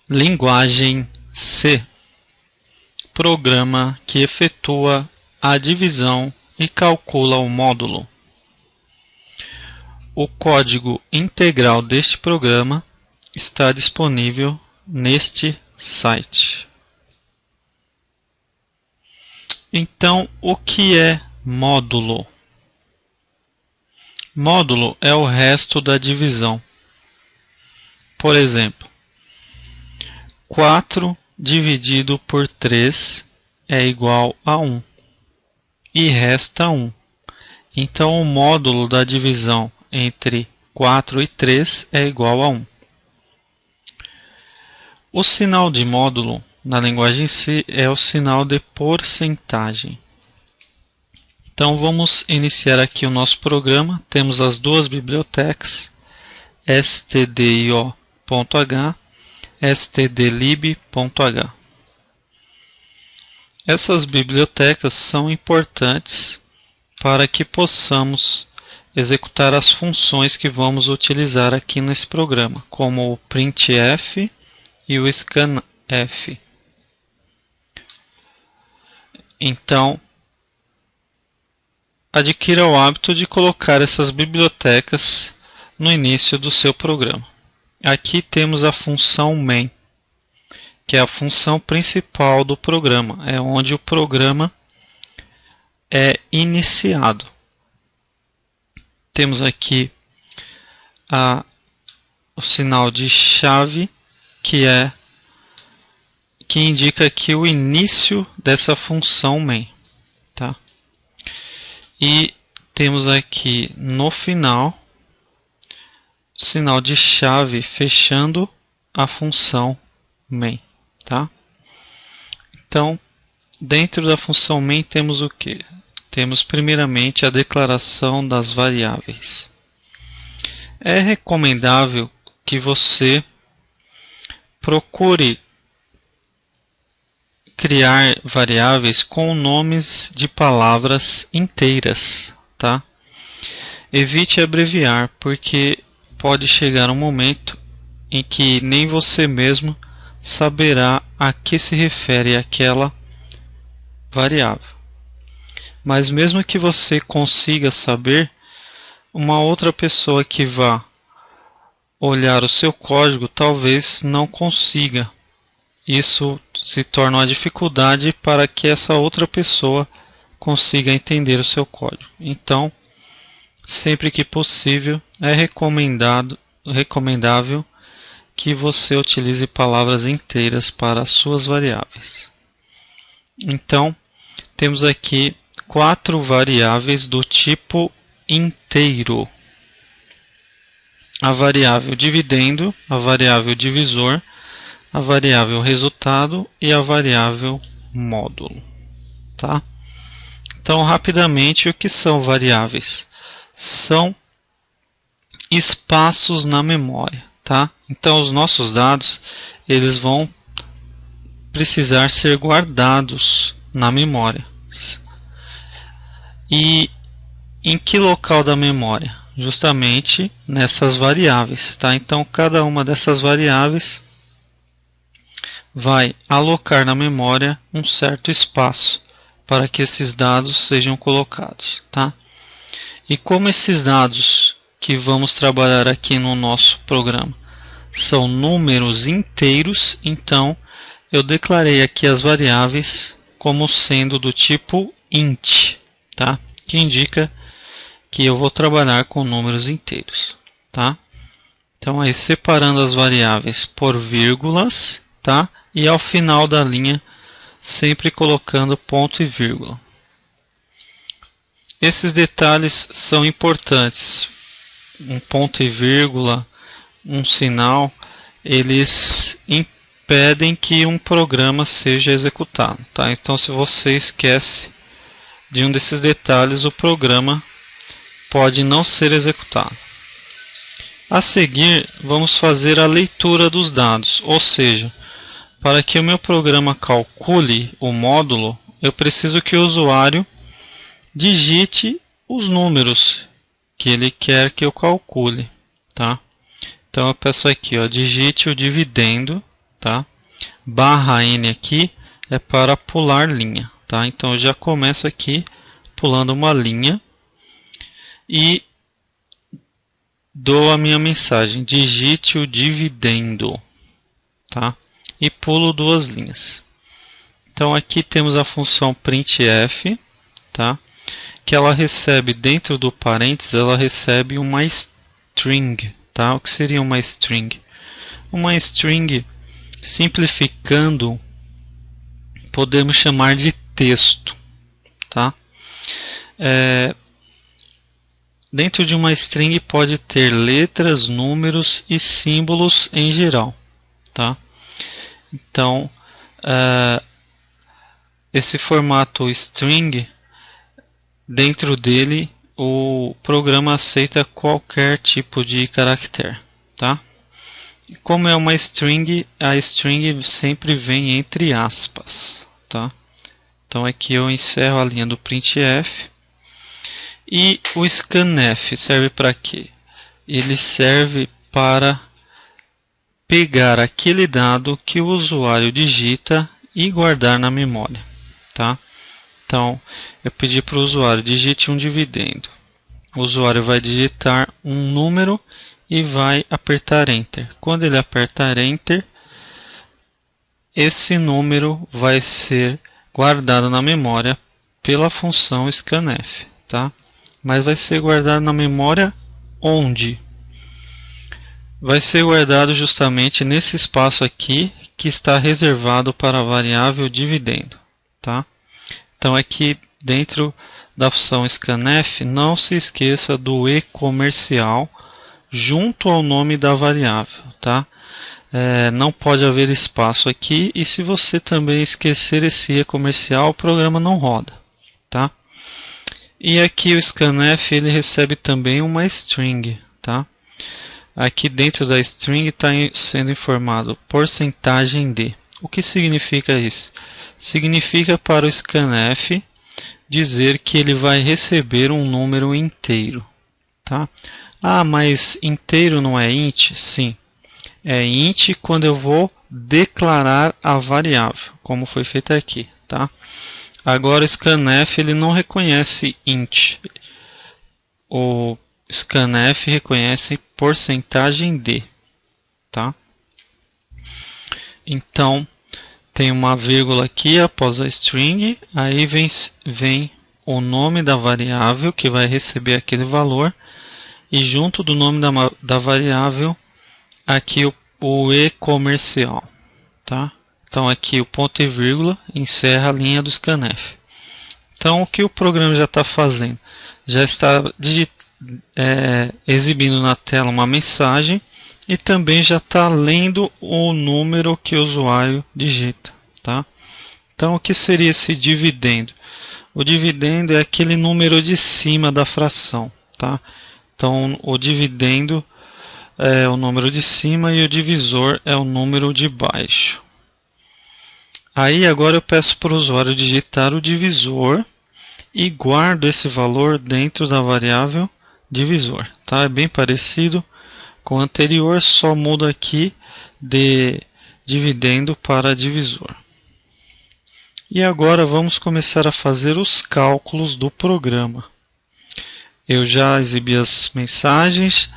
Linguagem C. Programa que efetua a divisão e calcula o módulo. O código integral deste programa está disponível neste site. Então, o que é módulo? Módulo é o resto da divisão. Por exemplo, 4 dividido por 3 é igual a 1 e resta 1. Então, o módulo da divisão entre 4 e 3 é igual a 1. O sinal de módulo na linguagem C é o sinal de porcentagem. Então, vamos iniciar aqui o nosso programa. Temos as duas bibliotecas, stdio.h, stdlib.h. Essas bibliotecas são importantes para que possamos executar as funções que vamos utilizar aqui nesse programa, como o printf e o scanf. Então, adquira o hábito de colocar essas bibliotecas no início do seu programa. Aqui temos a função main, que é a função principal do programa, é onde o programa é iniciado. Temos aqui o sinal de chave, que indica aqui o início dessa função main, tá? E temos aqui no final o sinal de chave fechando a função main, tá? Então, dentro da função main temos o que? Temos primeiramente a declaração das variáveis. É recomendável que você procure criar variáveis com nomes de palavras inteiras, tá? Evite abreviar, porque pode chegar um momento em que nem você mesmo saberá a que se refere aquela variável. Mas mesmo que você consiga saber, uma outra pessoa que vá olhar o seu código talvez não consiga. Isso se torna uma dificuldade para que essa outra pessoa consiga entender o seu código. Então, sempre que possível, é recomendável que você utilize palavras inteiras para as suas variáveis. Então, temos aqui 4 variáveis do tipo inteiro: a variável dividendo, a variável divisor, a variável resultado e a variável módulo, tá? Então, rapidamente, o que são variáveis? São espaços na memória, tá? Então, os nossos dados, eles vão precisar ser guardados na memória. E em que local da memória? Justamente nessas variáveis, tá? Então, cada uma dessas variáveis vai alocar na memória um certo espaço para que esses dados sejam colocados, tá? E como esses dados que vamos trabalhar aqui no nosso programa são números inteiros, então eu declarei aqui as variáveis como sendo do tipo int, tá? Que indica que eu vou trabalhar com números inteiros, tá? Então aí separando as variáveis por vírgulas, tá? E ao final da linha sempre colocando ponto e vírgula. Esses detalhes são importantes. Um ponto e vírgula, um sinal, eles impedem que um programa seja executado, tá? Então, se você esquece de um desses detalhes, o programa pode não ser executado. A seguir, vamos fazer a leitura dos dados, ou seja, para que o meu programa calcule o módulo, eu preciso que o usuário digite os números que ele quer que eu calcule, tá? Então eu peço aqui, ó, digite o dividendo, tá? tá? Barra N aqui é para pular linha, tá? Então eu já começo aqui pulando uma linha e dou a minha mensagem: digite o dividendo, tá? E pulo duas linhas. Então aqui temos a função printf, tá? Que ela recebe dentro do parênteses, ela recebe uma string, tá? O que seria uma string? Uma string, simplificando, podemos chamar de texto, tá? Dentro de uma string pode ter letras, números e símbolos em geral, tá? Então, esse formato string, dentro dele o programa aceita qualquer tipo de caractere, tá? Como é uma string, a string sempre vem entre aspas, tá? Então aqui eu encerro a linha do printf. E o scanf serve para quê? Ele serve para pegar aquele dado que o usuário digita e guardar na memória, tá? Então, eu pedi para o usuário: digite um dividendo. O usuário vai digitar um número e vai apertar Enter. Quando ele apertar Enter, esse número vai ser guardado na memória pela função scanf, tá? Mas vai ser guardado na memória onde? Vai ser guardado justamente nesse espaço aqui que está reservado para a variável dividendo, tá? Então aqui dentro da função scanf, não se esqueça do e comercial junto ao nome da variável, tá? Não pode haver espaço aqui, e se você também esquecer esse e comercial, o programa não roda, tá? E aqui o scanf ele recebe também uma string, tá? Aqui dentro da string está sendo informado porcentagem de. O que significa isso? Significa para o scanf dizer que ele vai receber um número inteiro, tá? Ah, mas inteiro não é int? Sim, é int quando eu vou declarar a variável, como foi feito aqui, tá? Agora o scanf ele não reconhece int. O scanf reconhece porcentagem de, tá? Então tem uma vírgula aqui após a string, aí vem o nome da variável que vai receber aquele valor, e junto do nome da variável aqui o e comercial, tá? Então aqui o ponto e vírgula encerra a linha do scanf. Então o que o programa já está fazendo? Já está exibindo na tela uma mensagem e também já está lendo o número que o usuário digita, tá? Então o que seria esse dividendo? O dividendo é aquele número de cima da fração, tá? Então o dividendo é o número de cima e o divisor é o número de baixo. Aí agora eu peço para o usuário digitar o divisor e guardo esse valor dentro da variável divisor, tá? É bem parecido com o anterior, só muda aqui de dividendo para divisor. E agora vamos começar a fazer os cálculos do programa. Eu já exibi as mensagens,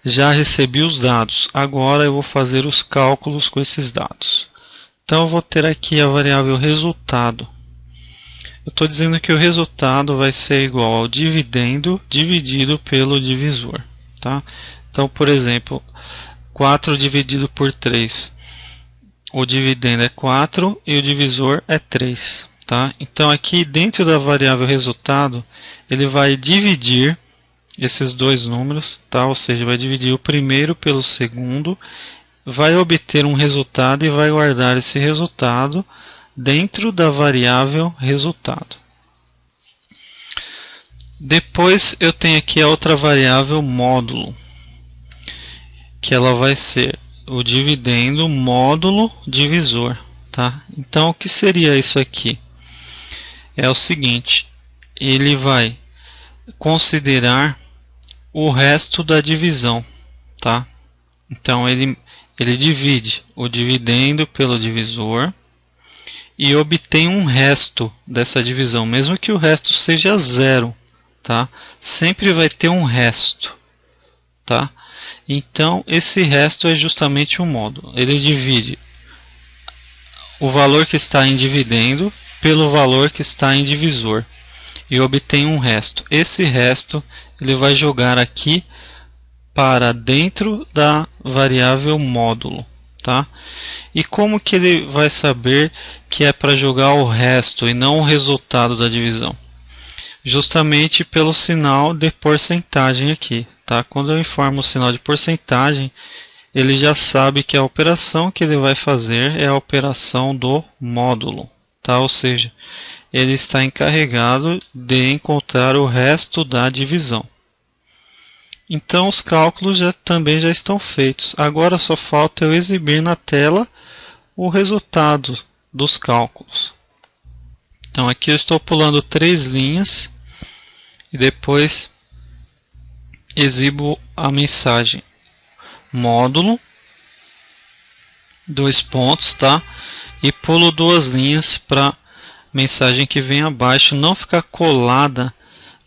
já recebi os dados. Agora eu vou fazer os cálculos com esses dados. Então eu vou ter aqui a variável resultado. Eu estou dizendo que o resultado vai ser igual ao dividendo dividido pelo divisor, tá? Então, por exemplo, 4 dividido por 3. O dividendo é 4 e o divisor é 3, tá? Então aqui dentro da variável resultado, ele vai dividir esses dois números, tá? Ou seja, vai dividir o primeiro pelo segundo, vai obter um resultado e vai guardar esse resultado dentro da variável resultado. Depois eu tenho aqui a outra variável módulo, que ela vai ser o dividendo módulo divisor, tá? Então o que seria isso aqui? É o seguinte, ele vai considerar o resto da divisão, tá? Então ele Ele divide o dividendo pelo divisor e obtém um resto dessa divisão, mesmo que o resto seja zero, tá? Sempre vai ter um resto, tá? Então esse resto é justamente o módulo. Ele divide o valor que está em dividendo pelo valor que está em divisor e obtém um resto. Esse resto ele vai jogar aqui para dentro da variável módulo, tá? E como que ele vai saber que é para jogar o resto e não o resultado da divisão? Justamente pelo sinal de porcentagem aqui, tá? Quando eu informo o sinal de porcentagem, ele já sabe que a operação que ele vai fazer é a operação do módulo, tá? Ou seja, ele está encarregado de encontrar o resto da divisão. Então os cálculos também já estão feitos. Agora só falta eu exibir na tela o resultado dos cálculos. Então aqui eu estou pulando 3 linhas e depois exibo a mensagem módulo, 2 pontos, tá? E pulo 2 linhas para mensagem que vem abaixo não ficar colada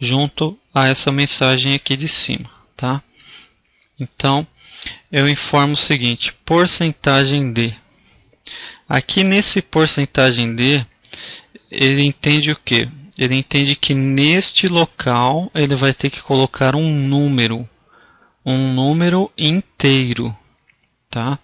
junto a essa mensagem aqui de cima, tá? Então eu informo o seguinte: porcentagem de. Aqui nesse porcentagem de, ele entende o que? Ele entende que neste local ele vai ter que colocar um número inteiro, tá?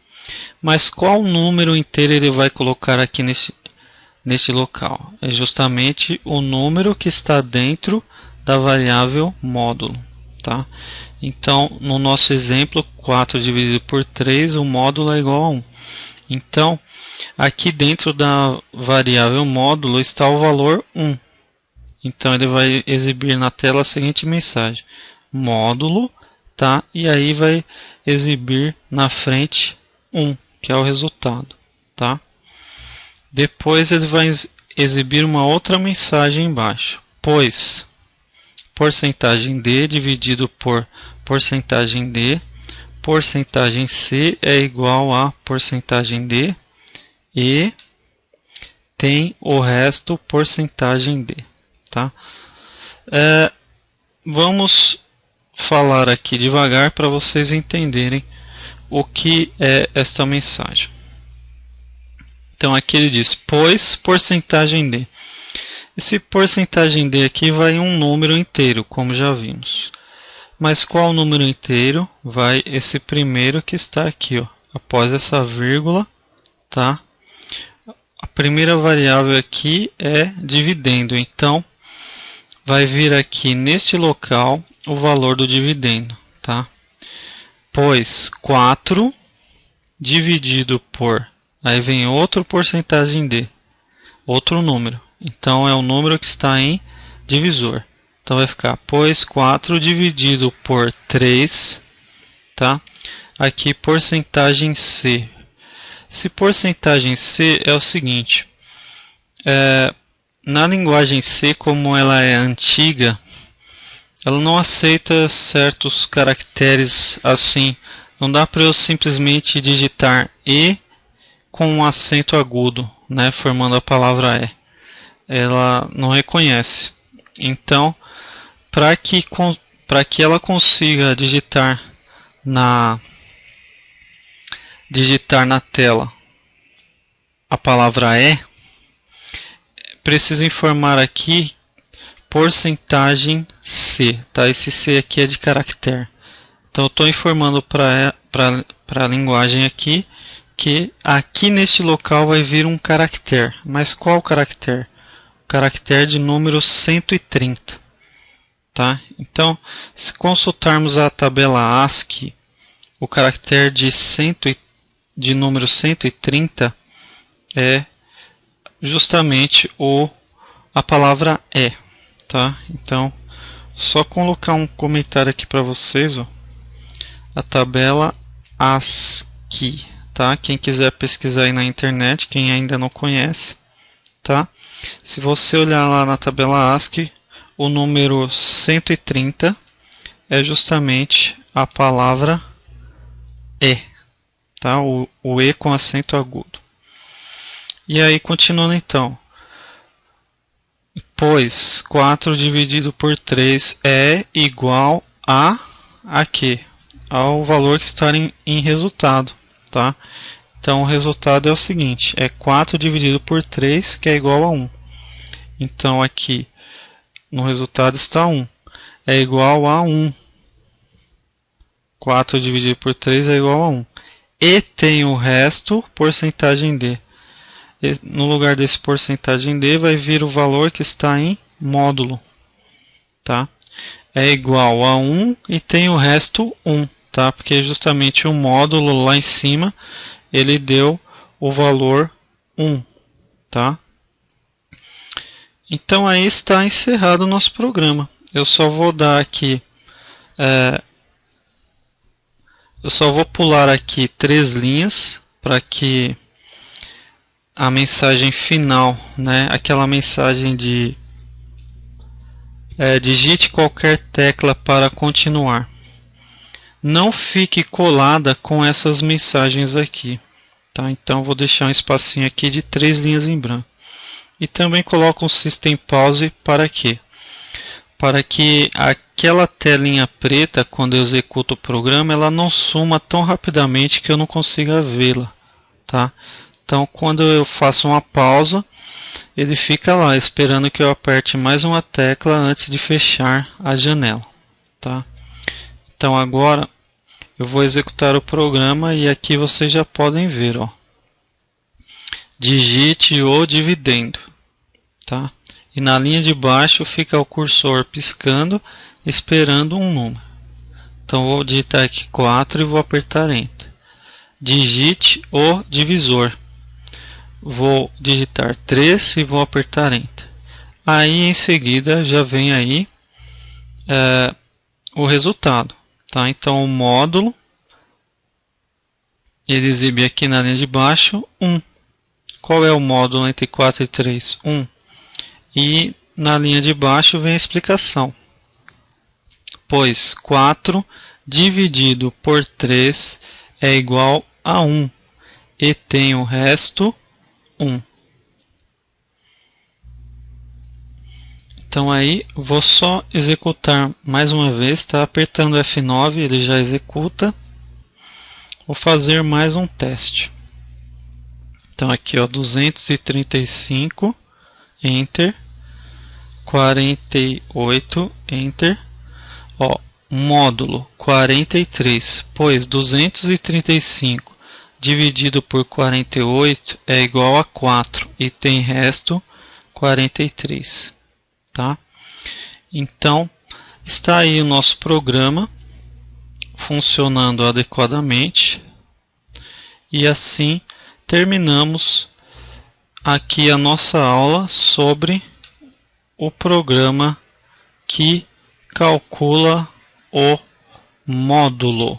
Mas qual número inteiro ele vai colocar aqui neste local? É justamente o número que está dentro da variável módulo, tá? Então, no nosso exemplo, 4 dividido por 3, o módulo é igual a 1. Então, aqui dentro da variável módulo está o valor 1. Então, ele vai exibir na tela a seguinte mensagem: módulo, tá? E aí vai exibir na frente 1, que é o resultado, tá? Depois ele vai exibir uma outra mensagem embaixo, pois porcentagem D dividido por porcentagem D, porcentagem C é igual a porcentagem D e tem o resto porcentagem D, tá? Vamos falar aqui devagar para vocês entenderem o que é esta mensagem. Então aqui ele diz, pois porcentagem D. Esse porcentagem D aqui vai em um número inteiro, como já vimos. Mas qual número inteiro? Vai esse primeiro que está aqui, ó, após essa vírgula, tá? A primeira variável aqui é dividendo, então vai vir aqui neste local o valor do dividendo, tá? Pois 4 dividido por, aí vem outro porcentagem D, outro número. Então é o número que está em divisor. Então vai ficar, pois 4 dividido por 3, tá? Aqui porcentagem C. Esse porcentagem C é o seguinte, na linguagem C, como ela é antiga, ela não aceita certos caracteres assim. Não dá para eu simplesmente digitar E com um acento agudo, né, formando a palavra E. Ela não reconhece. Então, para que ela consiga digitar na tela a palavra E, preciso informar aqui porcentagem C, tá? Esse C aqui é de caractere. Então eu estou informando para a linguagem aqui que aqui neste local vai vir um caractere. Mas qual caractere? O caractere de número 130. Tá? Então, se consultarmos a tabela ASCII, o caractere de número 130 é justamente a palavra E. Tá? Então, só colocar um comentário aqui para vocês, ó. A tabela ASCII, tá? Quem quiser pesquisar aí na internet, quem ainda não conhece, tá? Se você olhar lá na tabela ASCII, o número 130 é justamente a palavra E, tá? O E com acento agudo. E aí, continuando então. Pois 4 dividido por 3 é igual a quê? Ao valor que está em resultado, tá? Então, o resultado é o seguinte, é 4 dividido por 3, que é igual a 1. Então, aqui, no resultado está 1. É igual a 1. 4 dividido por 3 é igual a 1. E tem o resto, porcentagem D. No lugar desse porcentagem D vai vir o valor que está em módulo, tá? É igual a 1 e tem o resto 1, tá? Porque justamente o módulo lá em cima ele deu o valor 1, tá? Então aí está encerrado o nosso programa. Eu só vou dar aqui, eu só vou pular aqui 3 linhas para que a mensagem final, né, aquela mensagem de digite qualquer tecla para continuar. Não fique colada com essas mensagens aqui, tá? Então vou deixar um espacinho aqui de 3 linhas em branco. E também coloco um System Pause para quê? Para que aquela telinha preta, quando eu executo o programa, ela não suma tão rapidamente que eu não consiga vê-la, tá? Então, quando eu faço uma pausa, ele fica lá esperando que eu aperte mais uma tecla antes de fechar a janela, tá? Então, agora eu vou executar o programa e aqui vocês já podem ver, ó. Digite o dividendo, tá? E na linha de baixo fica o cursor piscando, esperando um número. Então, vou digitar aqui 4 e vou apertar Enter. Digite o divisor. Vou digitar 3 e vou apertar Enter. Aí em seguida já vem aí o resultado, tá? Então o módulo ele exibe aqui na linha de baixo 1. Qual é o módulo entre 4 e 3? 1. E na linha de baixo vem a explicação. Pois 4 dividido por 3 é igual a 1 e tem o resto 1. Então aí vou só executar mais uma vez, tá? Apertando F9 ele já executa. Vou fazer mais um teste. Então aqui ó, 235, Enter, 48, Enter, ó, módulo 43, pois 235 dividido por 48 é igual a 4 e tem resto 43, tá? Então está aí o nosso programa funcionando adequadamente e assim terminamos aqui a nossa aula sobre o programa que calcula o módulo.